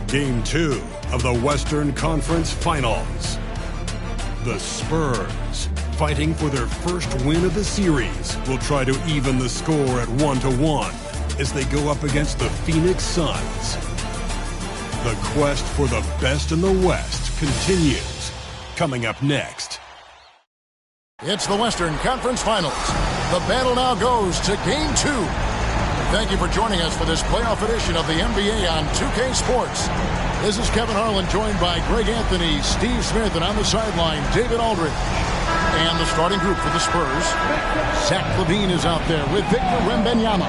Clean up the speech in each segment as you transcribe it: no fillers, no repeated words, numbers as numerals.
Game 2 of the Western Conference Finals. The Spurs, fighting for their first win of the series, will try to even the score at 1-1 as they go up against the Phoenix Suns. The quest for the best in the West continues. Coming up next. It's the Western Conference Finals. The battle now goes to Game 2. Thank you for joining us for this playoff edition of the NBA on 2K Sports. This is Kevin Harlan, joined by Greg Anthony, Steve Smith, and on the sideline, David Aldridge. And the starting group for the Spurs. Zach LaVine is out there with Victor Wembanyama.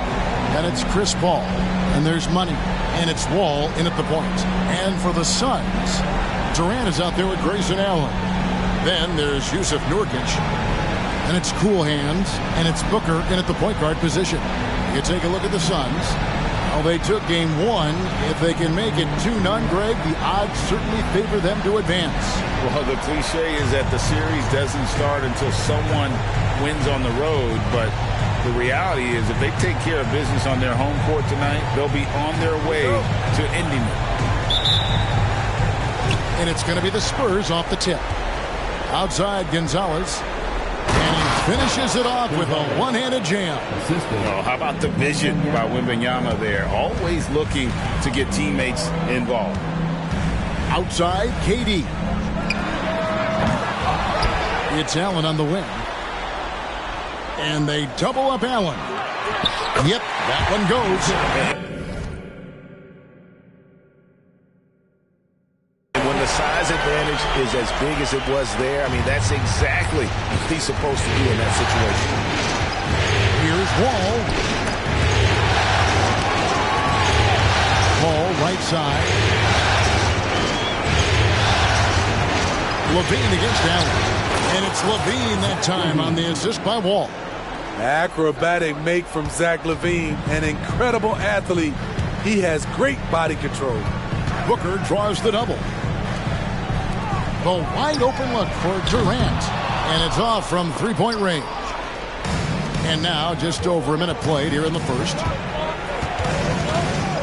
And it's Chris Paul. And there's Money. And it's Wall in at the point. And for the Suns, Durant is out there with Grayson Allen. Then there's Yusuf Nurkic. And it's Cool Hands. And it's Booker in at the point guard position. You take a look at the Suns. Well, they took game 1. If they can make it 2-0, Greg, the odds certainly favor them to advance. Well, the cliche is that the series doesn't start until someone wins on the road, but the reality is if they take care of business on their home court tonight, they'll be on their way to ending it. And it's going to be the Spurs off the tip. Outside, Gonzalez. And he finishes it off with a one-handed jam. Oh, how about the vision by Wembanyama there? Always looking to get teammates involved. Outside, KD. It's Allen on the wing. And they double up Allen. Yep, that one goes. When the size advantage is as big as it was there, I mean, that's exactly what he's supposed to do in that situation. Here's Wall. Wall, right side. LaVine against Allen. And it's LaVine that time on the assist by Wall. Acrobatic make from Zach LaVine, an incredible athlete. He has great body control. Booker draws the double. The wide open look for Durant. And it's off from three-point range. And now just over a minute played here in the first.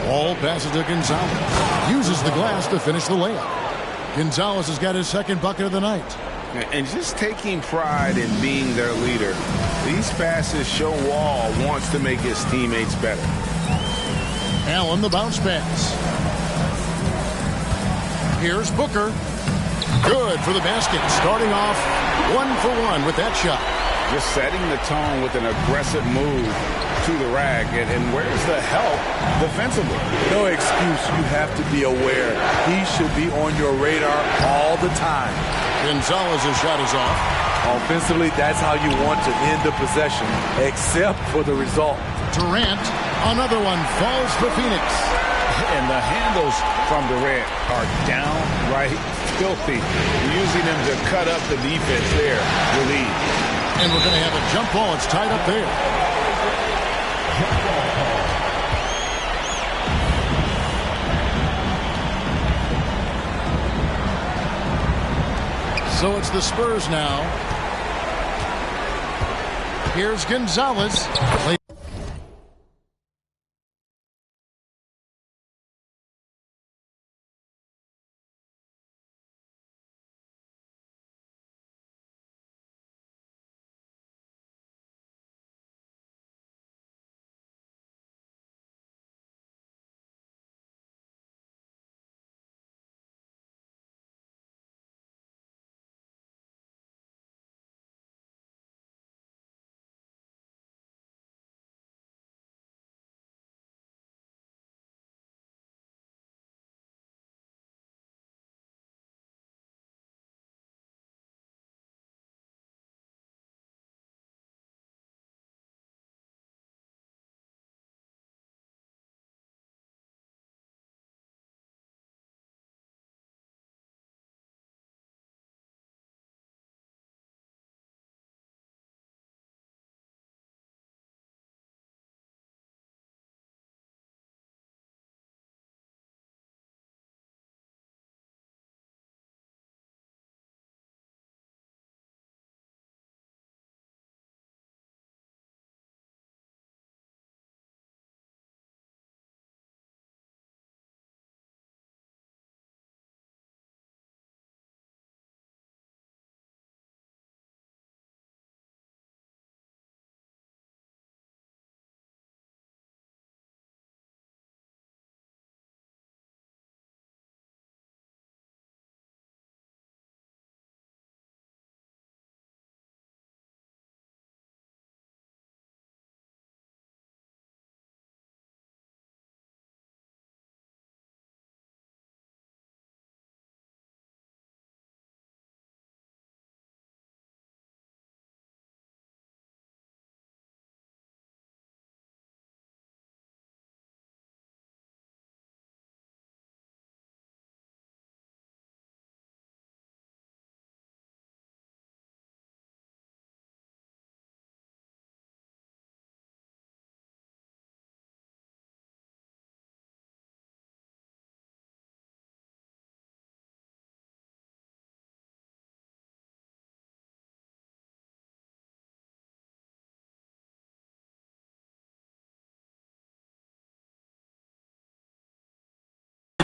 Wall passes to Gonzalez. Uses the glass to finish the layup. Gonzalez has got his second bucket of the night. And just taking pride in being their leader, these passes show Wall wants to make his teammates better. Allen, the bounce pass. Here's Booker. Good for the basket. Starting off 1-for-1 with that shot. Just setting the tone with an aggressive move to the rack. And where's the help defensively? No excuse. You have to be aware. He should be on your radar all the time. Gonzalez's shot is off. Offensively, that's how you want to end the possession, except for the result. Durant, another one falls for Phoenix. And the handles from Durant are downright filthy. Using them to cut up the defense there, relief. And we're going to have a jump ball. It's tied up there. So it's the Spurs now. Here's Gonzalez.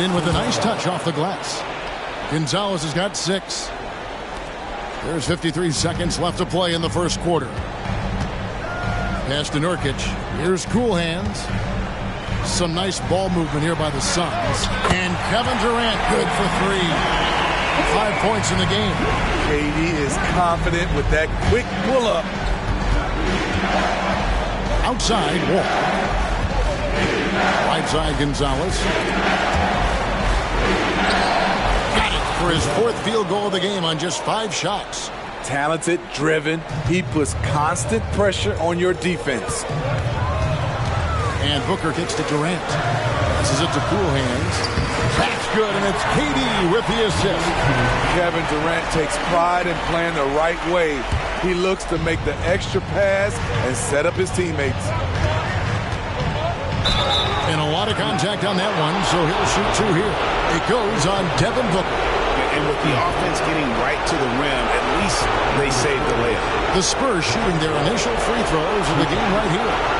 In with a nice touch off the glass. Gonzalez has got 6. There's 53 seconds left to play in the first quarter. Pass to Nurkic. Here's Cool Hands. Some nice ball movement here by the Suns. And Kevin Durant good for 3. 5 points in the game. KD is confident with that quick pull-up. Outside, Wall. Right side, Gonzalez. Got it for his 4th field goal of the game on just 5 shots. Talented, driven. He puts constant pressure on your defense. And Booker kicks to Durant. This is it to Cool Hands. That's good, and it's KD with the assist. Kevin Durant takes pride in playing the right way. He looks to make the extra pass and set up his teammates. And a lot of contact on that one, so he'll shoot 2 here. It goes on Devin Booker. And with the offense getting right to the rim, at least they saved the layup. The Spurs shooting their initial free throws of the game right here.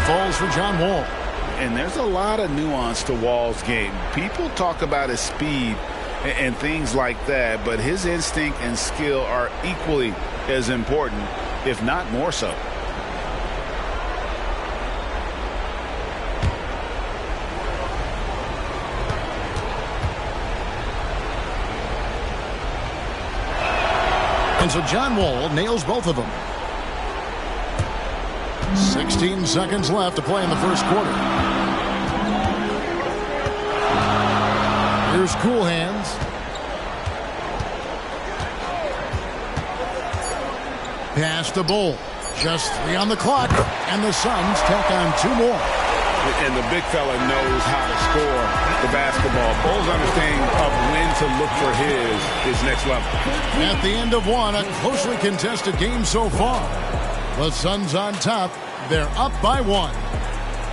Falls for John Wall. And there's a lot of nuance to Wall's game. People talk about his speed and things like that, but his instinct and skill are equally as important, if not more so. And so John Wall nails both of them. 16 seconds left to play in the first quarter. Here's Cool Hands. Pass to Bull. Just 3 on the clock, and the Suns tack on 2 more. And the big fella knows how to score the basketball. Bull's understanding of when to look for his next level. At the end of one, a closely contested game so far. The Suns on top. They're up by 1.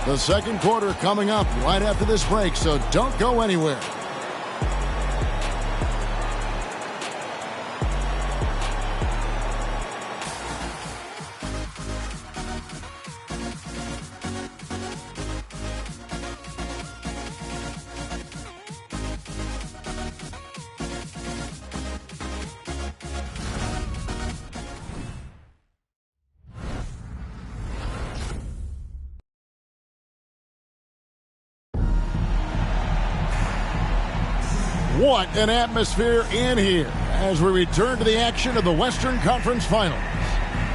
The second quarter coming up right after this break, so don't go anywhere. What an atmosphere in here as we return to the action of the Western Conference Finals.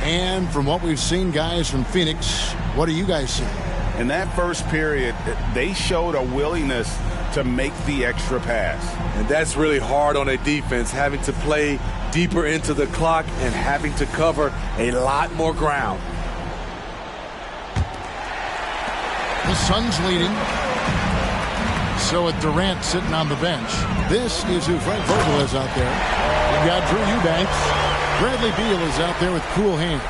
And from what we've seen, guys, from Phoenix, what do you guys see? In that first period, they showed a willingness to make the extra pass. And that's really hard on a defense, having to play deeper into the clock and having to cover a lot more ground. The Suns leading. So with Durant sitting on the bench, this is who Frank Vogel is out there. You've got Drew Eubanks. Bradley Beal is out there with Cool Hands.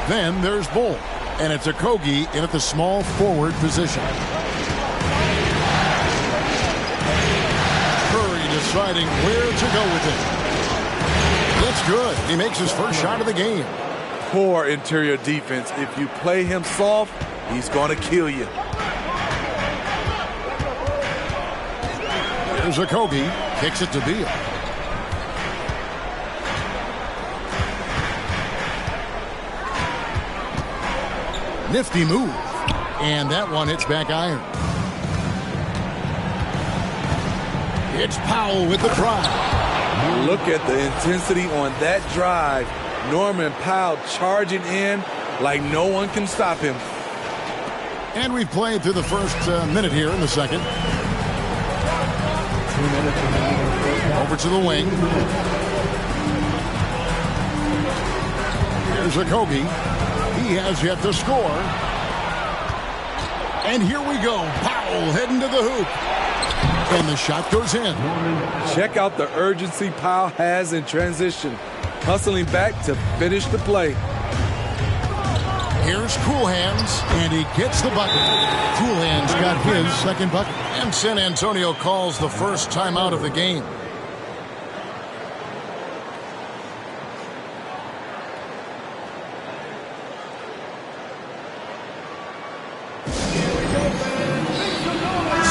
Then there's Bull. And it's Okogie in at the small forward position. Curry deciding where to go with it. That's good. He makes his first shot of the game. Poor interior defense. If you play him soft, he's going to kill you. Here's Okogie. Kicks it to Beal. Nifty move. And that one hits back iron. It's Powell with the drive. Look at the intensity on that drive. Norman Powell charging in like no one can stop him. And we've played through the first minute here in the second. 2 minutes remaining. Over to the wing. Here's Okogie. He has yet to score. And here we go. Powell heading to the hoop. And the shot goes in. Check out the urgency Powell has in transition. Hustling back to finish the play. Here's Cool Hands, and he gets the bucket. Cool Hands got his second bucket. And San Antonio calls the first timeout of the game.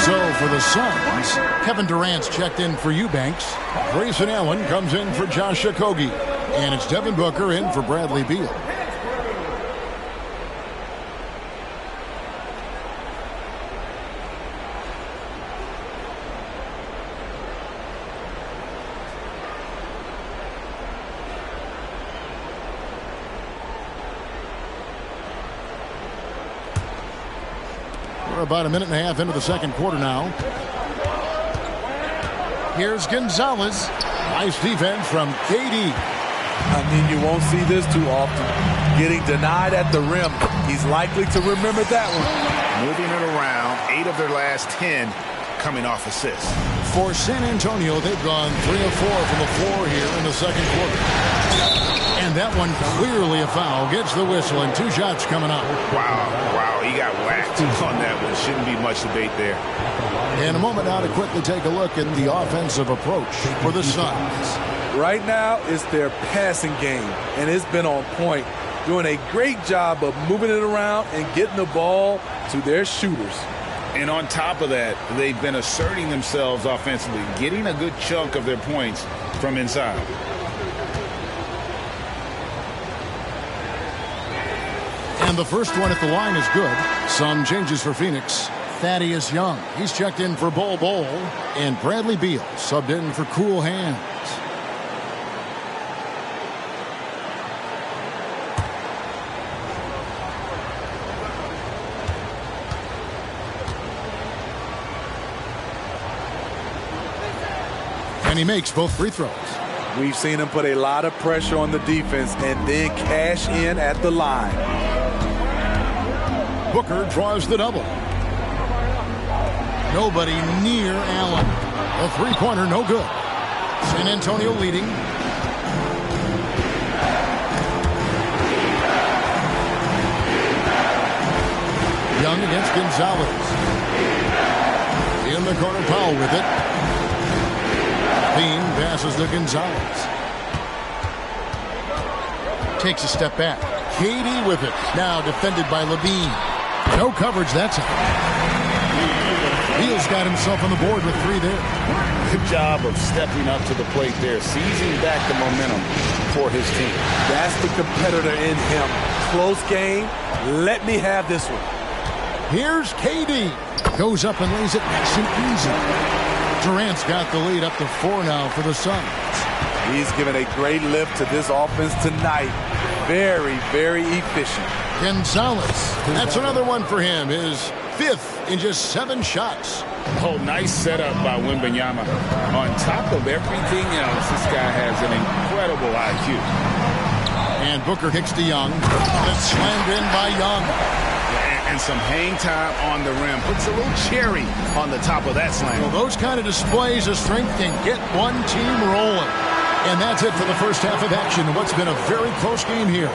So for the Suns, Kevin Durant's checked in for Eubanks. Grayson Allen comes in for Josh Okogie. And it's Devin Booker in for Bradley Beal. We're about a minute and a half into the second quarter now. Here's Gonzalez. Nice defense from KD. I mean, you won't see this too often. Getting denied at the rim. He's likely to remember that one. Moving it around, 8 of their last 10 coming off assists. For San Antonio, they've gone 3 of 4 from the floor here in the second quarter. And that one clearly a foul. Gets the whistle and 2 shots coming up. Wow, he got whacked on that one. Shouldn't be much debate there. In a moment now to quickly take a look at the offensive approach for the Suns. Right now, it's their passing game, and it's been on point. Doing a great job of moving it around and getting the ball to their shooters. And on top of that, they've been asserting themselves offensively, getting a good chunk of their points from inside. And the first one at the line is good. Some changes for Phoenix. Thaddeus Young, he's checked in for Bol Bol. And Bradley Beal subbed in for Cool Hands. And he makes both free throws. We've seen him put a lot of pressure on the defense and then cash in at the line. Booker draws the double. Nobody near Allen. A three-pointer, no good. San Antonio leading. Young against Gonzalez. In the corner, Powell with it. Bean passes to Gonzalez. Takes a step back. KD with it. Now defended by Levine. No coverage that time. Beal's got himself on the board with 3 there. Good job of stepping up to the plate there, seizing back the momentum for his team. That's the competitor in him. Close game. Let me have this one. Here's KD. Goes up and lays it nice and easy. Durant's got the lead up to 4 now for the Suns. He's given a great lift to this offense tonight. Very, very efficient. Gonzalez. That's another one for him. His 5th in just 7 shots. Oh, nice setup by Wembanyama. On top of everything else, this guy has an incredible IQ. And Booker kicks to Young. That's slammed in by Young. And some hang time on the rim. Puts a little cherry on the top of that slam. Well, those kind of displays of strength can get one team rolling. And that's it for the first half of action. What's been a very close game here.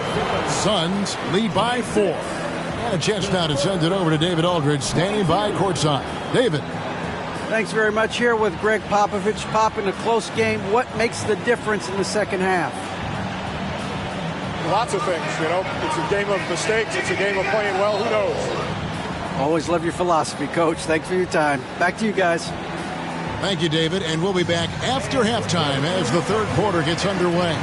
Suns lead by 4. And a chance now to send it over to David Aldridge, standing by courtside. David. Thanks very much. Here with Greg Popovich. Pop, in a close game, what makes the difference in the second half? Lots of things, you know. It's a game of mistakes. It's a game of playing well. Who knows? Always love your philosophy, Coach. Thanks for your time. Back to you guys. Thank you, David. And we'll be back after halftime as the third quarter gets underway.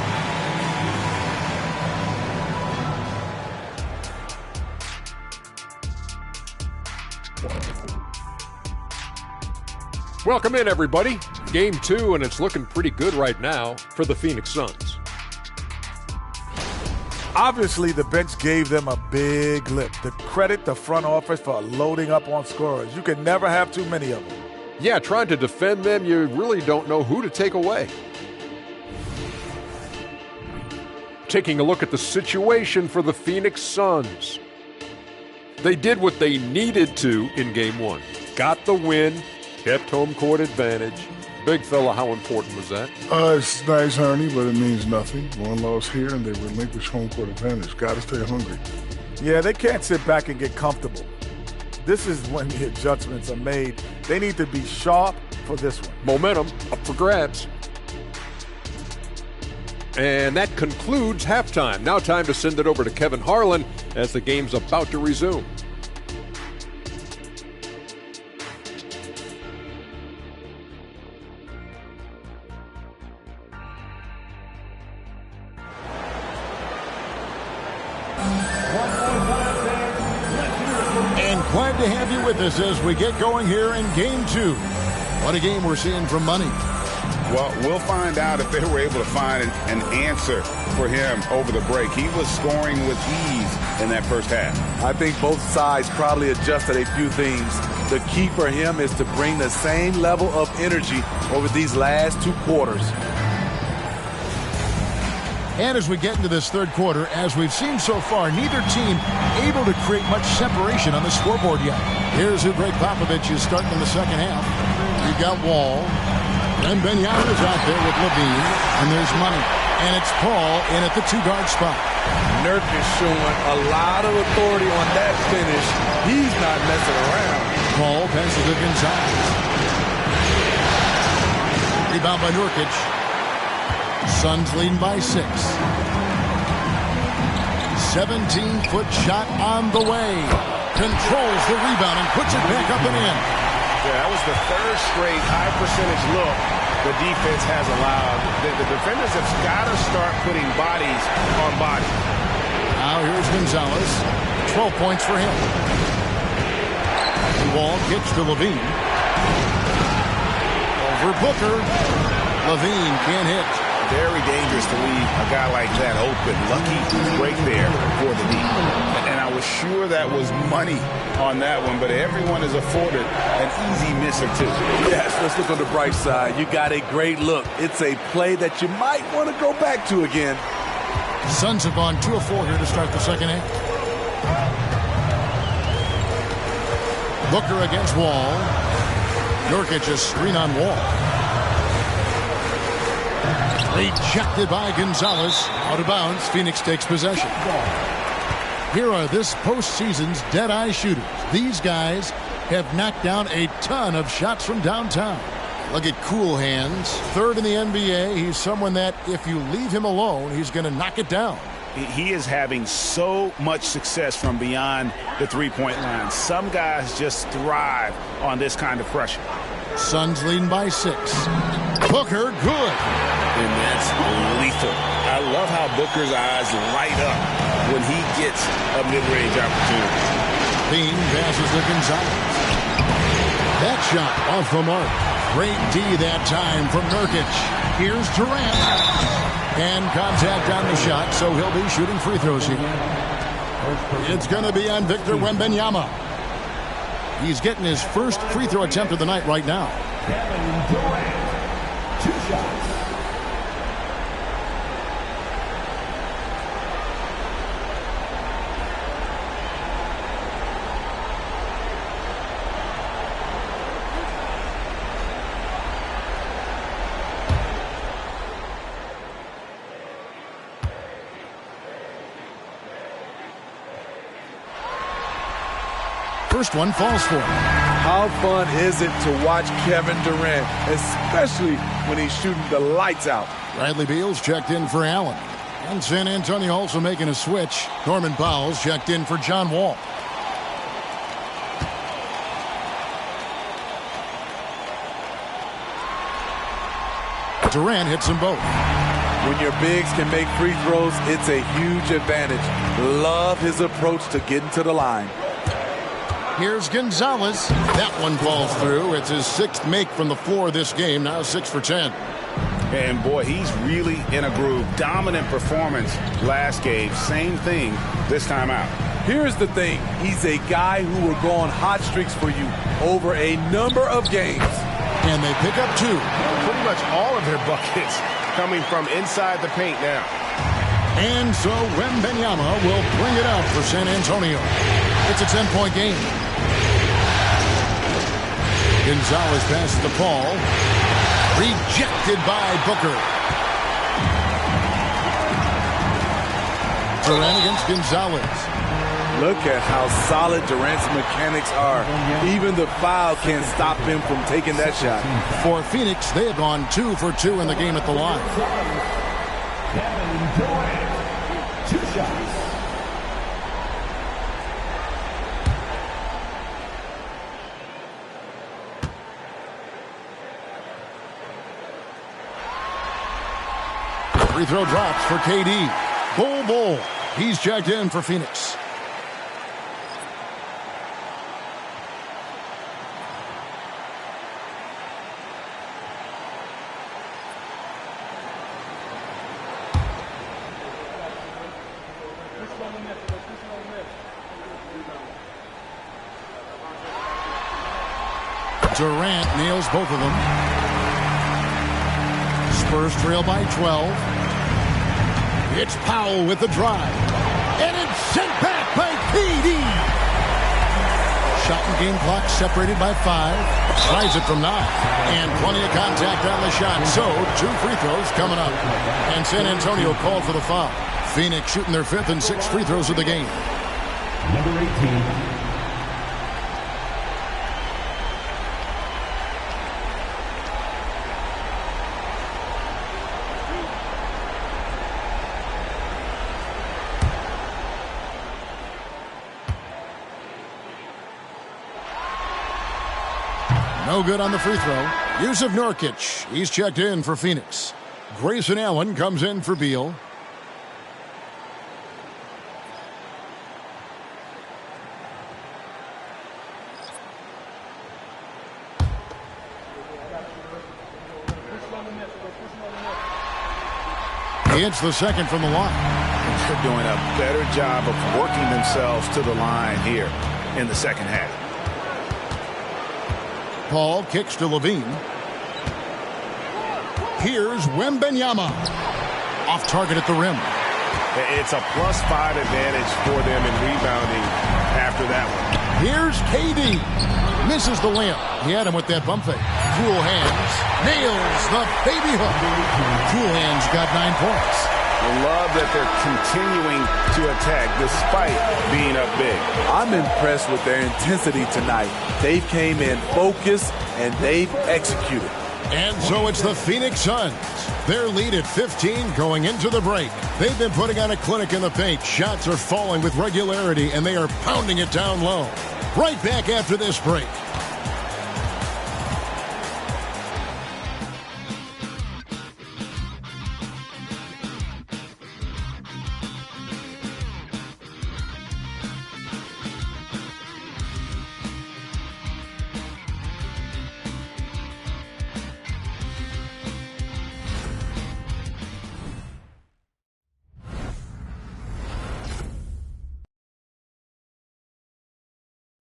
Welcome in, everybody. Game 2, and it's looking pretty good right now for the Phoenix Suns. Obviously, the bench gave them a big lift. To credit the front office for loading up on scorers. You can never have too many of them. Yeah, trying to defend them, you really don't know who to take away. Taking a look at the situation for the Phoenix Suns. They did what they needed to in Game 1. Got the win, kept home court advantage. Big fella, how important was that? It's nice, honey, but it means nothing. One loss here, and they relinquish home court advantage. Got to stay hungry. Yeah, they can't sit back and get comfortable. This is when the adjustments are made. They need to be sharp for this one. Momentum up for grabs. And that concludes halftime. Now time to send it over to Kevin Harlan as the game's about to resume. And glad to have you with us as we get going here in Game 2. What a game we're seeing from Money. Well, we'll find out if they were able to find an answer for him over the break. He was scoring with ease in that first half. I think both sides probably adjusted a few things. The key for him is to bring the same level of energy over these last 2 quarters. And as we get into this third quarter, as we've seen so far, neither team able to create much separation on the scoreboard yet. Here's who Greg Popovich is starting in the second half. You've got Wall. And Benyama's out there with Levine. And there's Money. And it's Paul in at the 2-guard spot. Nurk is showing a lot of authority on that finish. He's not messing around. Paul passes to Gonzalez. Rebound by Nurkic. Suns leading by 6. 17-foot shot on the way. Controls the rebound and puts it back up and in. Yeah, that was the third straight high-percentage look the defense has allowed. The defenders have got to start putting bodies on bodies. Now here's Gonzalez. 12 points for him. Wall kicks to Levine. Over Booker. Levine can't hit. Very dangerous to leave a guy like that open. Lucky break there for the D. And I was sure that was money on that one, but everyone is afforded an easy miss or two. Yes, let's look on the bright side. You got a great look. It's a play that you might want to go back to again. Suns have gone 2 of 4 here to start the second half. Booker against Wall. Nurkic a screen on Wall. Rejected by Gonzalez. Out of bounds. Phoenix takes possession. Here are this postseason's dead-eye shooters. These guys have knocked down a ton of shots from downtown. Look at Cool Hands. Third in the NBA. He's someone that if you leave him alone, he's going to knock it down. He is having so much success from beyond the three-point line. Some guys just thrive on this kind of pressure. Suns leading by 6. Booker, good. And that's lethal. I love how Booker's eyes light up when he gets a mid-range opportunity. Bean passes to Gonzalez. That shot off the mark. Great D that time from Nurkic. Here's Durant. And contact on the shot, so he'll be shooting free throws here. It's going to be on Victor Wembanyama. He's getting his first free throw attempt of the night right now. Kevin Durant, 2 shots. First one falls for him. How fun is it to watch Kevin Durant, especially when he's shooting the lights out? Bradley Beal's checked in for Allen. And San Antonio also making a switch. Norman Powell's checked in for John Wall. Durant hits them both. When your bigs can make free throws, it's a huge advantage. Love his approach to getting to the line. Here's Gonzalez. That one falls through. It's his 6th make from the floor this game. Now 6 for 10. And boy, he's really in a groove. Dominant performance last game. Same thing this time out. Here's the thing. He's a guy who will go on hot streaks for you over a number of games. And they pick up 2. Pretty much all of their buckets coming from inside the paint now. And so Wembanyama will bring it out for San Antonio. It's a 10-point game. Gonzalez passes to Paul. Rejected by Booker. Durant against Gonzalez. Look at how solid Durant's mechanics are. Even the foul can't stop him from taking that shot. For Phoenix, they have gone 2 for 2 in the game at the line. Kevin Durant, 2 shots. Free throw drops for KD. Bol. He's checked in for Phoenix. Durant nails both of them. Spurs trail by 12. It's Powell with the drive. And it's sent back by KD. Shot and game clock separated by 5. Slides it from 9. And plenty of contact on the shot. So, 2 free throws coming up. And San Antonio called for the foul. Phoenix shooting their 5th and 6th free throws of the game. Number 18. No good on the free throw. Yusuf Nurkic, he's checked in for Phoenix. Grayson Allen comes in for Beal. It's the second from the line. They're doing a better job of working themselves to the line here in the second half. Paul kicks to Levine. Here's Wembanyama. Off target at the rim. It's a +5 advantage for them in rebounding after that one. Here's KD. Misses the layup. He had him with that bump fake. Cool hands. Nails the baby hook. Cool hands got 9 points. I love that they're continuing to attack despite being up big. I'm impressed with their intensity tonight. They came in focused and they've executed. And so it's the Phoenix Suns. Their lead at 15 going into the break. They've been putting on a clinic in the paint. Shots are falling with regularity and they are pounding it down low. Right back after this break.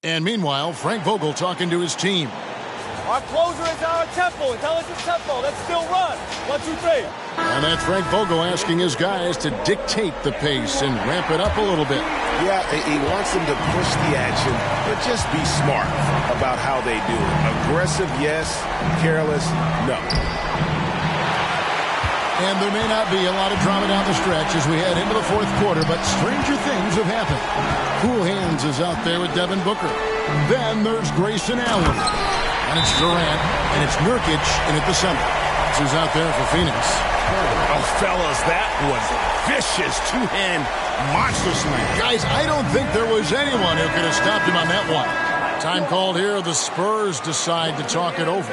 And meanwhile, Frank Vogel talking to his team. Our closer is our tempo. Intelligent tempo. Let's still run. 1, 2, 3. And that's Frank Vogel asking his guys to dictate the pace and ramp it up a little bit. Yeah, he wants them to push the action, but just be smart about how they do it. Aggressive, yes. Careless, no. And there may not be a lot of drama down the stretch as we head into the fourth quarter, but stranger things have happened. Cool Hands is out there with Devin Booker. Then there's Grayson Allen. And it's Durant, and it's Nurkic in at the center. This is out there for Phoenix. Oh, fellas, that was vicious two-hand monster slam. Guys, I don't think there was anyone who could have stopped him on that one. Time called here. The Spurs decide to talk it over.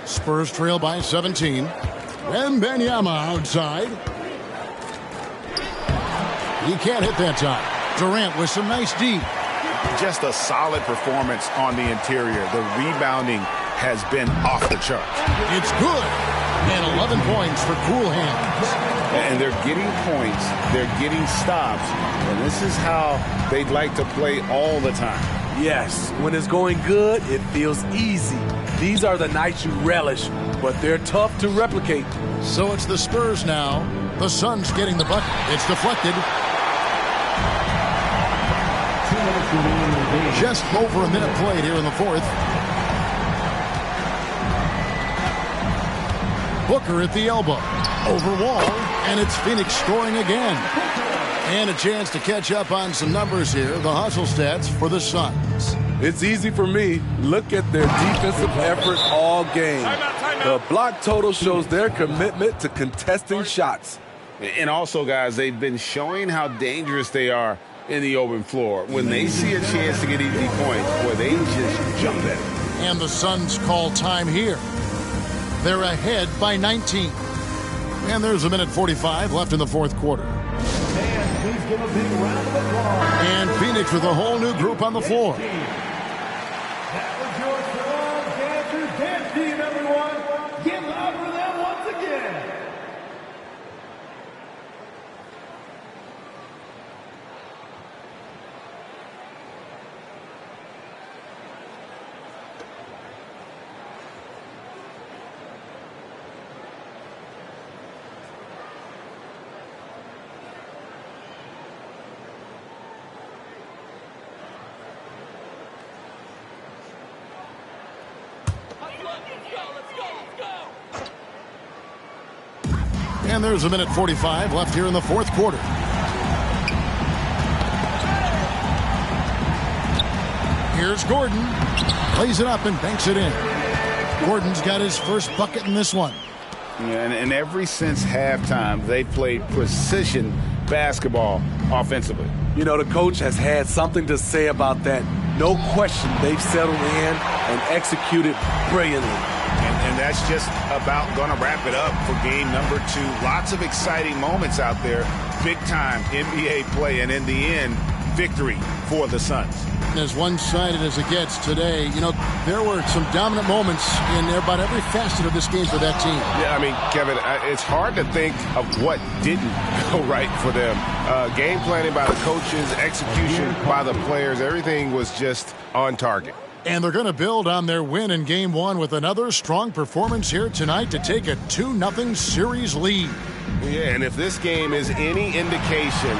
Spurs trail by 17. Wembanyama outside. He can't hit that time. Durant with some nice D. Just a solid performance on the interior. The rebounding has been off the charts. It's good. And 11 points for Cool Hands. And they're getting points. They're getting stops. And this is how they'd like to play all the time. Yes, when it's going good, it feels easy. These are the nights you relish, but they're tough to replicate. So it's the Spurs now. The Suns getting the bucket. It's deflected. Just over a minute played here in the fourth. Booker at the elbow. Over Wall, and it's Phoenix scoring again. And a chance to catch up on some numbers here. The hustle stats for the Suns. It's easy for me. Look at their defensive effort all game. The block total shows their commitment to contesting shots. And also, guys, they've been showing how dangerous they are in the open floor. When they see a chance to get easy points, boy, they just jump at it. And the Suns call time here. They're ahead by 19. And there's a minute 45 left in the fourth quarter. And please give a big round of applause. And Phoenix with a whole new group on the floor. That was your Surround Dancers dance team, everyone. Get loud for them once again. And there's a minute 45 left here in the fourth quarter. Here's Gordon. Plays it up and banks it in. Gordon's got his first bucket in this one. Yeah, and ever since halftime, they played precision basketball offensively. You know, the coach has had something to say about that. No question, they've settled in and executed brilliantly. And that's just about going to wrap it up for game number 2. Lots of exciting moments out there. Big-time NBA play, and in the end, victory for the Suns. As one-sided as it gets today, you know, there were some dominant moments in about every facet of this game for that team. Yeah, I mean, Kevin, it's hard to think of what didn't go right for them. Game planning by the coaches, execution by the players, everything was just on target. And they're going to build on their win in Game 1 with another strong performance here tonight to take a 2-0 series lead. Yeah, and if this game is any indication,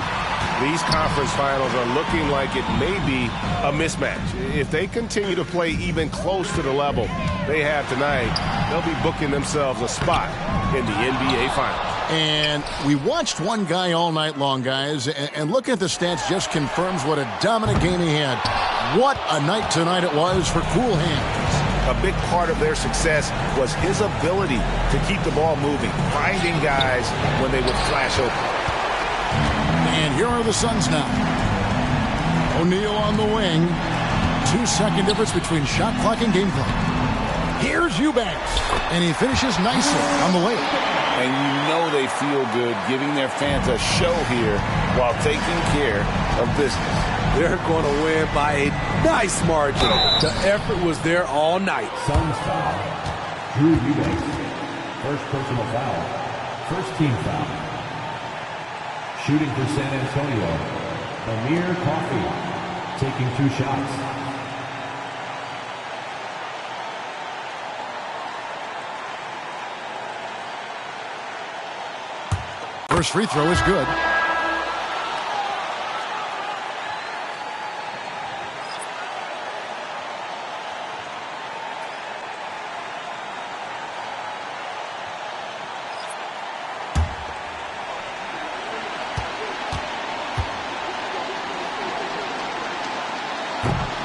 these conference finals are looking like it may be a mismatch. If they continue to play even close to the level they have tonight, they'll be booking themselves a spot in the NBA Finals. And we watched one guy all night long, guys, and looking at the stats just confirms what a dominant game he had. What a night tonight it was for Cool Hands. A big part of their success was his ability to keep the ball moving, finding guys when they would flash open. And here are the Suns now. O'Neal on the wing. 2-second difference between shot clock and game clock. Here's Eubanks. And he finishes nicely on the layup. And you know they feel good giving their fans a show here while taking care of business. They're going to win by a nice margin. The effort was there all night. Suns foul. Drew Eubanks. First personal foul. First team foul. Shooting for San Antonio, Amir Coffey, taking 2 shots. First free throw is good.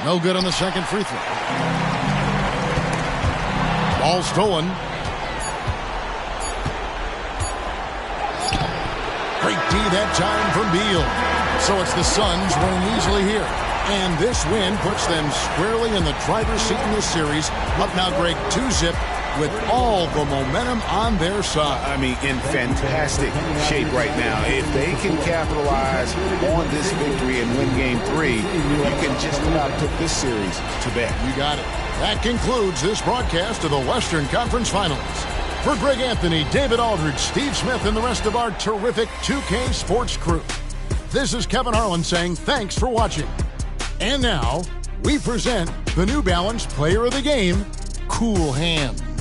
No good on the second free throw. Ball stolen. Great D that time from Beal. So it's the Suns winning easily here. And this win puts them squarely in the driver's seat in this series. Up now, Greg, 2-zip with all the momentum on their side. I mean, in fantastic shape right now. If they can capitalize on this victory and win Game 3, you can just about put this series to bed. You got it. That concludes this broadcast of the Western Conference Finals. For Greg Anthony, David Aldridge, Steve Smith, and the rest of our terrific 2K Sports crew, this is Kevin Harlan saying thanks for watching. And now, we present the New Balance Player of the Game, Cool Hand.